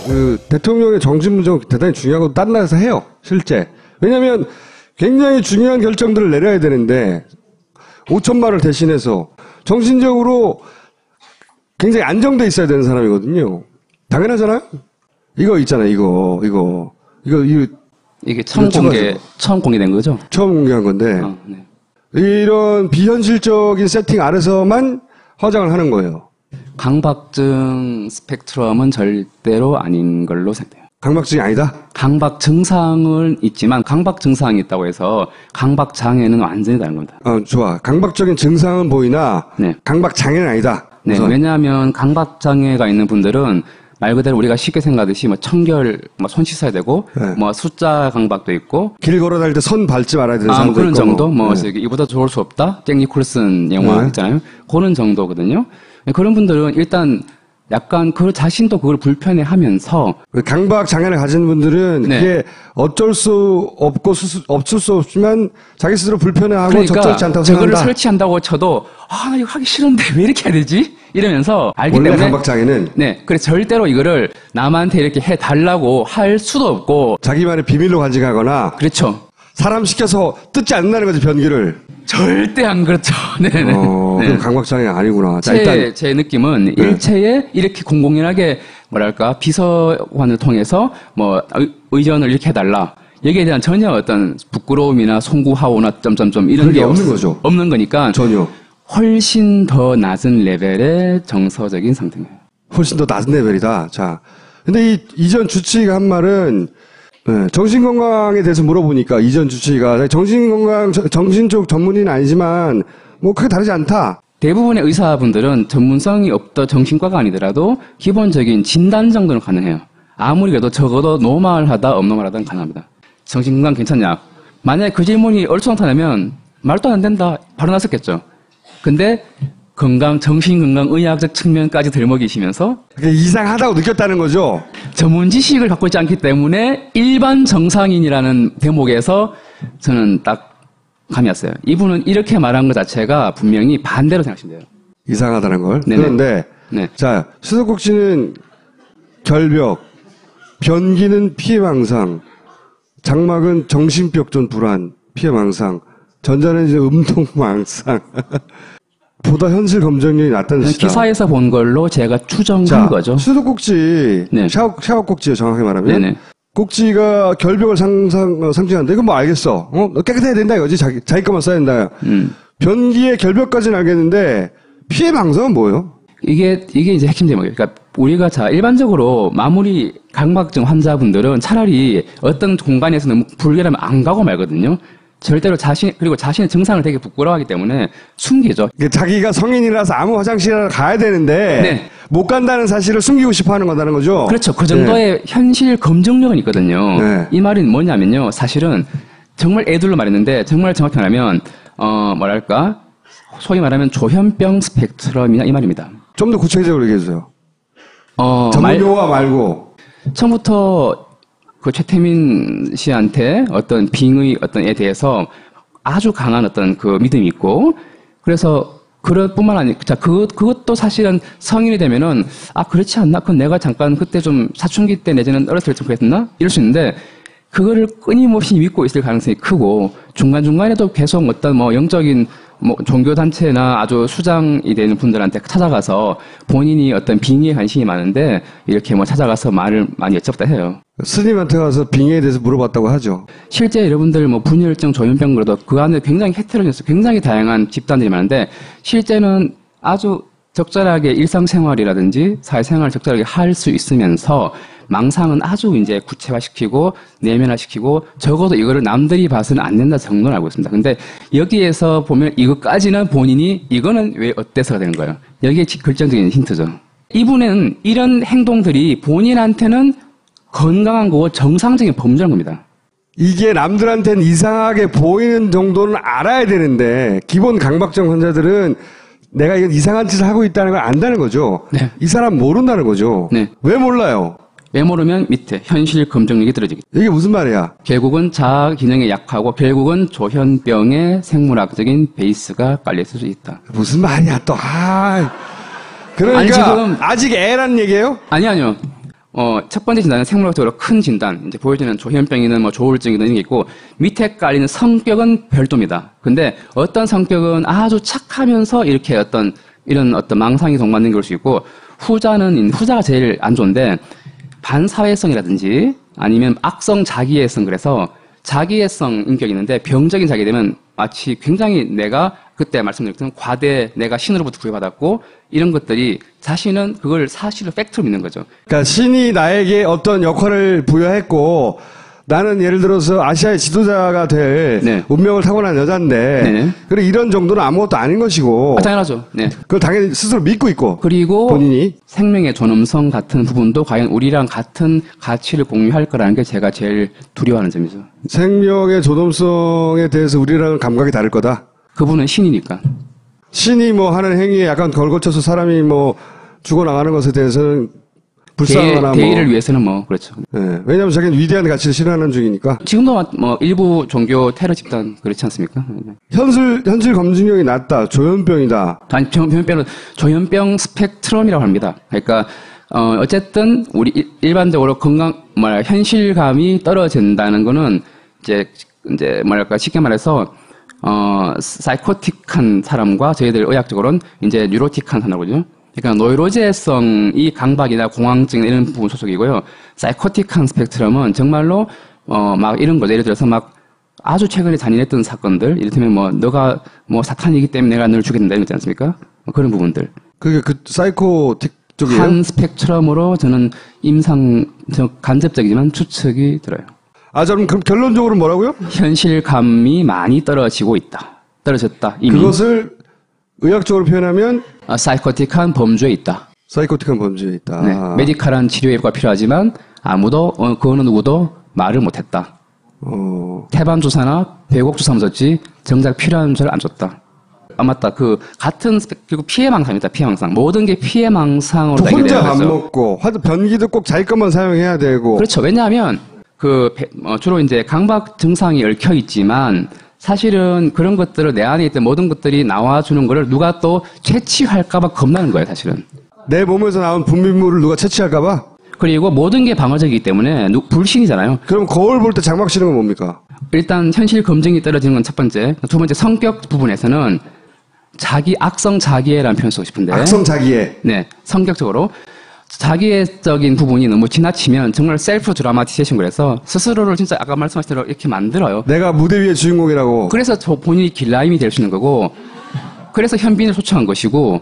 그 대통령의 정신 문제가 대단히 중요하고 딴 나라에서 해요. 실제. 왜냐하면 굉장히 중요한 결정들을 내려야 되는데 5천만 원을 대신해서 정신적으로 굉장히 안정돼 있어야 되는 사람이거든요. 당연하잖아요. 이거 있잖아요. 이거 이게 처음 공개된 거죠? 처음 공개한 건데 네. 이런 비현실적인 세팅 아래서만 화장을 하는 거예요. 강박증 스펙트럼은 절대로 아닌 걸로 생각돼요. 강박증이 아니다? 강박 증상은 있지만 강박 증상이 있다고 해서 강박 장애는 완전히 다른 겁니다. 좋아. 강박적인 증상은 보이나 네. 강박 장애는 아니다. 네, 우선. 왜냐하면 강박 장애가 있는 분들은 말 그대로 우리가 쉽게 생각하듯이 뭐 청결, 뭐 손 씻어야 되고, 네. 뭐 숫자 강박도 있고, 길 걸어 다닐 때 선 밟지 말아야 되는 사람도 그런 있고. 정도, 뭐 네. 이보다 좋을 수 없다, 잭 니콜슨 영화 네. 있잖아요. 그런 정도거든요. 그런 분들은 일단 약간 그 자신도 그걸 불편해하면서 강박 장애를 가진 분들은 네. 그게 어쩔 수 없고 없을 수 없지만 자기 스스로 불편해하고 그러니까 적절치 않다고 저거를 생각한다. 설치한다고 쳐도 나 이거 하기 싫은데 왜 이렇게 해야 되지? 이러면서 알기 원래 때문에 강박 장애는 네, 그래서 절대로 이거를 남한테 이렇게 해달라고 할 수도 없고 자기만의 비밀로 간직하거나 그렇죠. 사람 시켜서 뜯지 않는다는 거지 변기를. 절대 안 그렇죠. 네네. 그럼 강박 장애가 아니구나. 자, 일단 제 느낌은 일체에 이렇게 공공연하게 뭐랄까 비서관을 통해서 뭐 의전을 이렇게 해달라. 여기에 대한 전혀 어떤 부끄러움이나 송구하오나 점점점 이런 게 없는 거죠. 없는 거니까 전혀. 훨씬 더 낮은 레벨의 정서적인 상태예요. 훨씬 더 낮은 레벨이다. 자, 근데 이 이전 주치의가 한 말은 정신건강에 대해서 물어보니까 이전 주치의가 정신건강 정신적 전문의는 아니지만 뭐 크게 다르지 않다. 대부분의 의사분들은 전문성이 없던 정신과가 아니더라도 기본적인 진단 정도는 가능해요. 아무리 그래도 적어도 노멀하다, 업노멀하다는 가능합니다. 정신건강 괜찮냐? 만약에 그 질문이 얼토당토하면 말도 안 된다. 바로 나섰겠죠. 근데 정신건강의학적 측면까지 들먹이시면서 그게 이상하다고 느꼈다는 거죠. 전문 지식을 갖고 있지 않기 때문에 일반 정상인이라는 대목에서 저는 딱 감이 왔어요. 이분은 이렇게 말한 것 자체가 분명히 반대로 생각하시면 돼요. 이상하다는 걸. 네네. 그런데 네. 자, 수도국 씨는 결벽, 변기는 피해망상, 장막은 정신병전 불안, 피해망상, 전자는 이제 음동망상. 보다 현실 검정력이 낮다는 뜻이다. 기사에서 본 걸로 제가 추정한 거죠. 수도꼭지, 네. 샤워 꼭지요, 정확히 말하면. 네네. 꼭지가 결벽을 상징하는데, 이건 뭐 알겠어. 깨끗해야 된다, 이거지. 자기 것만 써야 된다. 변기의 결벽까지는 알겠는데, 피해 망상은 뭐예요? 이게 이제 핵심 제목이에요. 그러니까 우리가 일반적으로 마무리 강박증 환자분들은 차라리 어떤 공간에서 너무 불결하면 안 가고 말거든요. 절대로 그리고 자신의 증상을 되게 부끄러워하기 때문에 숨기죠. 자기가 성인이라서 아무 화장실에 가야 되는데 네. 못 간다는 사실을 숨기고 싶어 하는 거다는 거죠. 그렇죠. 그 정도의 네. 현실 검증력은 있거든요. 네. 이 말은 뭐냐면요. 사실은 정말 애들로 말했는데 정말 정확히 말하면 뭐랄까 소위 말하면 조현병 스펙트럼이나 이 말입니다. 좀 더 구체적으로 얘기해 주세요. 전문 용어 말고. 처음부터 그 최태민 씨한테 어떤 빙의 어떤에 대해서 아주 강한 어떤 그 믿음이 있고, 그래서 그뿐만 아니라 그것도 사실은 성인이 되면은 그렇지 않나? 그건 내가 잠깐 그때 좀 사춘기 때 내지는 어렸을 때 좀 그랬나? 이럴 수 있는데 그거를 끊임없이 믿고 있을 가능성이 크고 중간중간에도 계속 어떤 뭐 영적인 종교단체나 아주 수장이 되는 분들한테 찾아가서 본인이 어떤 빙의에 관심이 많은데 이렇게 찾아가서 말을 많이 여쭙다 해요. 스님한테 가서 빙의에 대해서 물어봤다고 하죠. 실제 여러분들 분열증, 조현병 그래도 그 안에 굉장히 헤테로제너스, 굉장히 다양한 집단들이 많은데 실제는 아주 적절하게 일상생활이라든지 사회생활을 적절하게 할 수 있으면서 망상은 아주 이제 구체화시키고 내면화시키고 적어도 이거를 남들이 봐서는 안 된다 정도는 알고 있습니다. 근데 여기에서 보면 이것까지는 본인이 이거는 왜 어때서가 되는 거예요. 여기에 결정적인 힌트죠. 이분은 이런 행동들이 본인한테는 건강한 거고 정상적인 범죄인 겁니다. 이게 남들한테는 이상하게 보이는 정도는 알아야 되는데 기본 강박증 환자들은 내가 이건 이상한 짓을 하고 있다는 걸 안다는 거죠. 네. 이 사람 모른다는 거죠. 네. 왜 몰라요? 왜 모르면 밑에 현실 검증력이 떨어지기. 이게 무슨 말이야? 결국은 자아 기능이 약하고 결국은 조현병의 생물학적인 베이스가 깔려있을 수 있다. 무슨 말이야 또. 그러니까 아니, 지금 아직 애라는 얘기예요? 아니요. 첫 번째 진단은 생물학적으로 큰 진단, 이제 보여지는 조현병이든 뭐 조울증이든 이런 게 있고, 밑에 깔리는 성격은 별도입니다. 근데 어떤 성격은 아주 착하면서 이렇게 이런 망상이 동반된 걸 수 있고, 후자가 제일 안 좋은데, 반사회성이라든지 아니면 악성 자기애성, 그래서 자기애성 인격이 있는데 병적인 자기 되면 마치 굉장히 내가 그때 말씀드렸던 과대 내가 신으로부터 구애받았고 이런 것들이 자신은 그걸 사실을 팩트로 믿는 거죠. 그러니까 신이 나에게 어떤 역할을 부여했고 나는 예를 들어서 아시아의 지도자가 될 네. 운명을 타고난 여잔데 네. 그래 이런 정도는 아무것도 아닌 것이고 당연하죠. 네. 그걸 당연히 스스로 믿고 있고 그리고 본인이 생명의 존엄성 같은 부분도 과연 우리랑 같은 가치를 공유할 거라는 게 제가 제일 두려워하는 점이죠. 생명의 존엄성에 대해서 우리랑은 감각이 다를 거다. 그분은 신이니까. 신이 뭐 하는 행위에 약간 걸거쳐서 사람이 뭐 죽어나가는 것에 대해서는 불쌍하거나 대의를 위해서는 뭐 그렇죠. 네. 왜냐하면 자기는 위대한 가치를 실현하는 중이니까. 지금도 뭐 일부 종교 테러 집단 그렇지 않습니까? 현실 검증력이 낮다. 조현병이다. 아니 조현병은 조현병 스펙트럼이라고 합니다. 그러니까 어쨌든 우리 일반적으로 현실감이 떨어진다는 거는 이제 뭐랄까 쉽게 말해서 사이코틱한 사람과 저희들 의학적으로는 이제 뉴로틱한 사람이거든요. 그러니까 노이로제성이 강박이나 공황증 이런 부분 소속이고요. 사이코틱한 스펙트럼은 정말로 막 이런 거죠. 예를 들어서 막 아주 최근에 잔인했던 사건들, 이를테면 뭐 너가 뭐 사탄이기 때문에 내가 너를 죽였는다 이런 거 있지 않습니까? 그런 부분들. 그게 그 사이코틱 쪽이에요? 한 스펙트럼으로 저는 간접적이지만 추측이 들어요. 그럼 결론적으로 뭐라고요? 현실감이 많이 떨어졌다. 이미. 그것을 의학적으로 표현하면 사이코틱한 범주에 있다. 사이코틱한 범주에 있다. 네. 메디컬한 치료 예부가 필요하지만 아무도 그 어느 누구도 말을 못했다. 태반 주사나 배곡 주사만 줬지 정작 필요한 주사를 안 줬다. 맞다. 같은 그리고 피해망상입니다. 피해망상. 모든 게 피해망상으로 되게 혼자 밥 먹고 변기도 꼭 자기 것만 사용해야 되고. 그렇죠. 왜냐하면 주로 이제 강박 증상이 얽혀 있지만 사실은 그런 것들을 내 안에 있던 모든 것들이 나와주는 거를 누가 또 채취할까봐 겁나는 거예요, 사실은. 내 몸에서 나온 분비물을 누가 채취할까봐? 그리고 모든 게 방어적이기 때문에 불신이잖아요. 그럼 거울 볼 때 장막 치는 건 뭡니까? 일단 현실 검증이 떨어지는 건 첫 번째. 두 번째 성격 부분에서는 악성 자기애라는 표현을 쓰고 싶은데. 악성 자기애. 네, 성격적으로. 자기애적인 부분이 너무 지나치면 정말 셀프 드라마티제이션 그래서 스스로를 진짜 아까 말씀하신 대로 이렇게 만들어요. 내가 무대 위의 주인공이라고. 그래서 본인이 길라임이 될 수 있는 거고 그래서 현빈을 초청한 것이고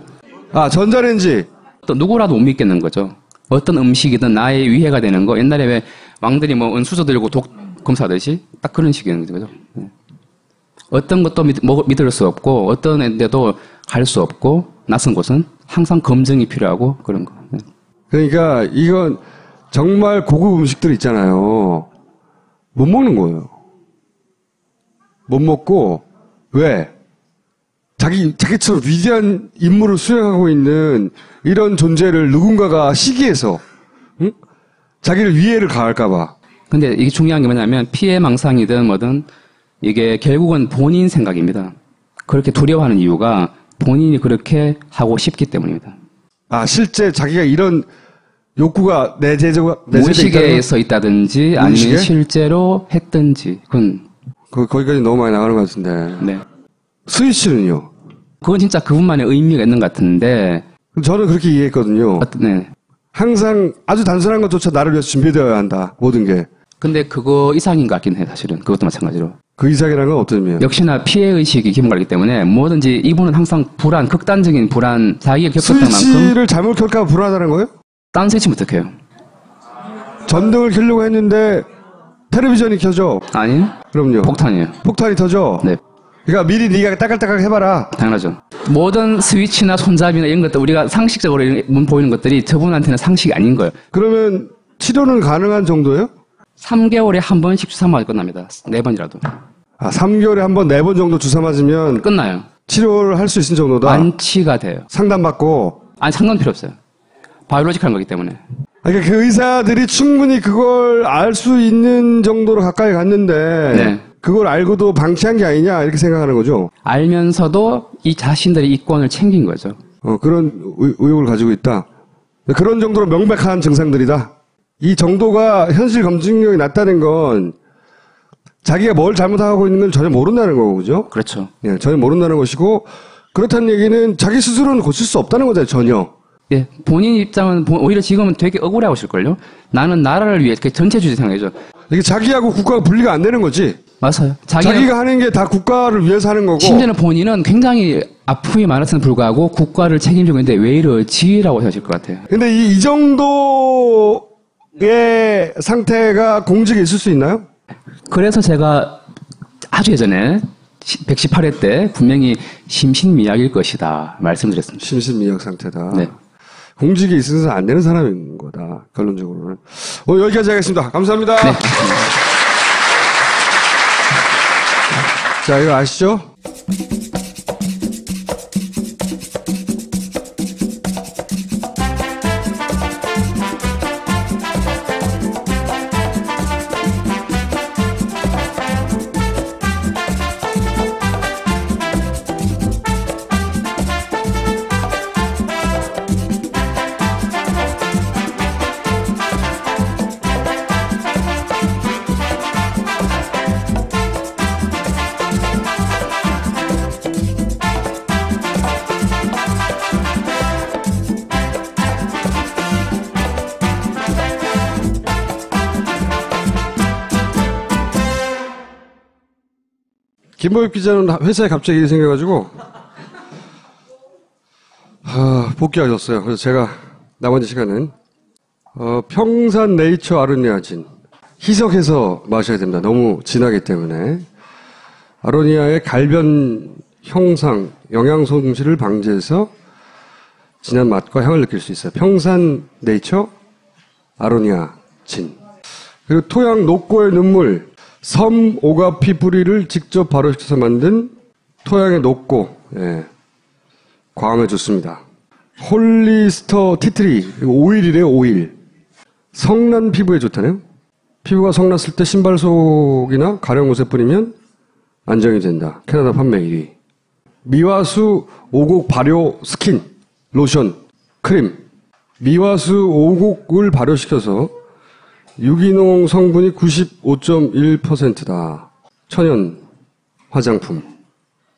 전자레인지. 또 누구라도 못 믿겠는 거죠. 어떤 음식이든 나의 위해가 되는 거. 옛날에 왜 왕들이 뭐 은수저 들고 독 검사하듯이 딱 그런 식이는 거죠. 어떤 것도 믿을 수 없고 어떤 데도 갈 수 없고 낯선 곳은 항상 검증이 필요하고 그런 거. 그러니까 이건 정말 고급 음식들 있잖아요. 못 먹는 거예요. 못 먹고 왜? 자기처럼 위대한 임무를 수행하고 있는 이런 존재를 누군가가 시기해서 자기를 위해를 가할까 봐. 근데 이게 중요한 게 뭐냐면 피해망상이든 뭐든 이게 결국은 본인 생각입니다. 그렇게 두려워하는 이유가 본인이 그렇게 하고 싶기 때문입니다. 실제 자기가 이런 욕구가 무의식에서 있다든지 아니면 실제로 했든지 거기까지 너무 많이 나가는 것 같은데. 네. 수희 씨는요? 그건 진짜 그분만의 의미가 있는 것 같은데. 저는 그렇게 이해했거든요. 네. 항상 아주 단순한 것조차 나를 위해서 준비되어야 한다. 모든 게. 근데 그거 이상인 것 같긴 해, 사실은. 그것도 마찬가지로. 그 이상이라는 건 어떤 의미예요? 역시나 피해의식이 기본가기 때문에 뭐든지 이분은 항상 극단적인 불안, 자기가 겪었던 만큼. 스위치를 잘못 켤까 불안하다는 거예요? 딴 스위치면 어떡해요? 전등을 켜려고 했는데 텔레비전이 켜져. 아니. 그럼요. 폭탄이에요. 폭탄이 터져. 네. 그러니까 미리 네가 따깍따깍 해봐라. 당연하죠. 모든 스위치나 손잡이나 이런 것들 우리가 상식적으로 보이는 것들이 저분한테는 상식이 아닌 거예요. 그러면 치료는 가능한 정도예요? 3개월에 한 번씩 주사 맞아 끝납니다. 4번이라도. 3개월에 한 번 4번 정도 주사 맞으면 끝나요. 치료를 할 수 있는 정도다. 완치가 돼요. 상담받고. 상관 필요 없어요. 바이올로직한 거기 때문에. 그러니까 그 의사들이 충분히 그걸 알 수 있는 정도로 가까이 갔는데 네. 그걸 알고도 방치한 게 아니냐 이렇게 생각하는 거죠. 알면서도 이 자신들의 이권을 챙긴 거죠. 그런 의혹을 가지고 있다. 그런 정도로 명백한 증상들이다. 이 정도가 현실 검증력이 낮다는 건 자기가 뭘 잘못하고 있는 걸 전혀 모른다는 거고, 그죠? 그렇죠. 예, 전혀 모른다는 것이고, 그렇다는 얘기는 자기 스스로는 고칠 수 없다는 거잖아요, 전혀. 예, 본인 입장은 오히려 지금은 되게 억울해하실걸요? 나는 나라를 위해 전체주의 생각이죠. 이게 자기하고 국가가 분리가 안 되는 거지. 맞아요. 자기가 하는 게 다 국가를 위해서 하는 거고. 심지어는 본인은 굉장히 아픔이 많았음에도 불구하고 국가를 책임지고 있는데 왜 이러지라고 하실 것 같아요. 근데 이 정도의 상태가 공직에 있을 수 있나요? 그래서 제가 아주 예전에 118회 때 분명히 심신미약일 것이다 말씀드렸습니다. 심신미약 상태다. 네. 공직에 있어서 안 되는 사람인 거다. 결론적으로는. 오늘 여기까지 하겠습니다. 감사합니다. 네. 자, 이거 아시죠? 김보엽 기자는 회사에 갑자기 일이 생겨가지고 복귀하셨어요. 그래서 제가 나머지 시간은 평산 네이처 아로니아 진 희석해서 마셔야 됩니다. 너무 진하기 때문에 아로니아의 갈변 형상, 영양 손실을 방지해서 진한 맛과 향을 느낄 수 있어요. 평산 네이처 아로니아 진. 그리고 토양 녹고의 눈물, 섬 오가피 뿌리를 직접 발효시켜서 만든 토양의 녹고, 예, 과음에 좋습니다. 홀리스터 티트리, 오일이래요, 오일. 성난 피부에 좋다네요. 피부가 성났을 때 신발 속이나 가려운 곳에 뿌리면 안정이 된다. 캐나다 판매 1위. 미화수 오곡 발효 스킨, 로션, 크림. 미화수 오곡을 발효시켜서 유기농 성분이 95.1%다. 천연 화장품,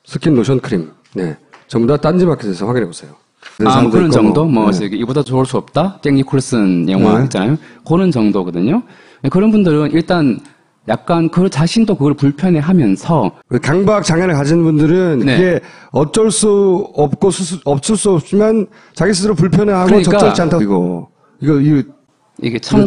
스킨, 로션, 크림. 네, 전부 다 딴지마켓에서 확인해 보세요. 그런 정도? 이보다 좋을 수 없다? 잭 니콜슨 영화 있잖아요. 그런 정도거든요. 그런 분들은 일단 약간 그 자신도 그걸 불편해 하면서. 강박 장애를 가진 분들은 그게 어쩔 수 없고 없을 수 없지만 자기 스스로 불편해하고 그러니까 적절치 않다고. 이게 처음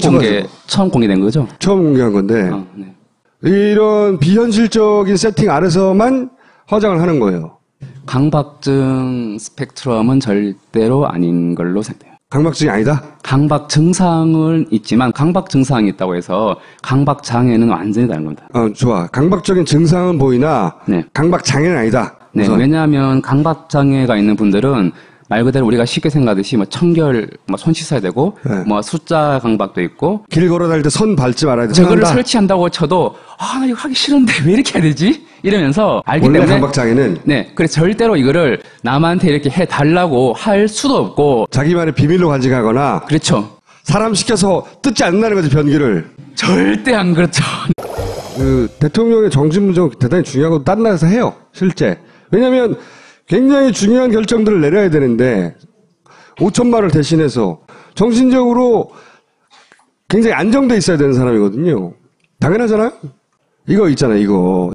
공개된 거죠? 처음 공개한 건데. 네. 이런 비현실적인 세팅 아래서만 화장을 하는 거예요. 강박증 스펙트럼은 절대로 아닌 걸로 생각해요. 강박증이 아니다? 강박 증상은 있지만 강박 증상이 있다고 해서 강박 장애는 완전히 다른 겁니다. 좋아. 강박적인 증상은 보이나 강박 장애는 아니다. 네, 왜냐하면 강박 장애가 있는 분들은 말 그대로 우리가 쉽게 생각하듯이 청결, 손 씻어야 되고, 숫자 강박도 있고. 길 걸어 다닐 때 선 밟지 말아야 돼. 저거를 설치한다고 쳐도, 나 이거 하기 싫은데 왜 이렇게 해야 되지? 이러면서 알기 원래 때문에. 강박 장애는? 네. 그래서 절대로 이거를 남한테 이렇게 해달라고 할 수도 없고. 자기만의 비밀로 간직하거나. 그렇죠. 사람 시켜서 뜯지 않는다는 거지, 변기를. 절대 안 그렇죠. 대통령의 정신문제가 대단히 중요하고 딴 나라에서 해요. 실제. 왜냐면, 굉장히 중요한 결정들을 내려야 되는데 5천만 을 대신해서 정신적으로 굉장히 안정돼 있어야 되는 사람이거든요. 당연하잖아요. 이거 있잖아요. 이거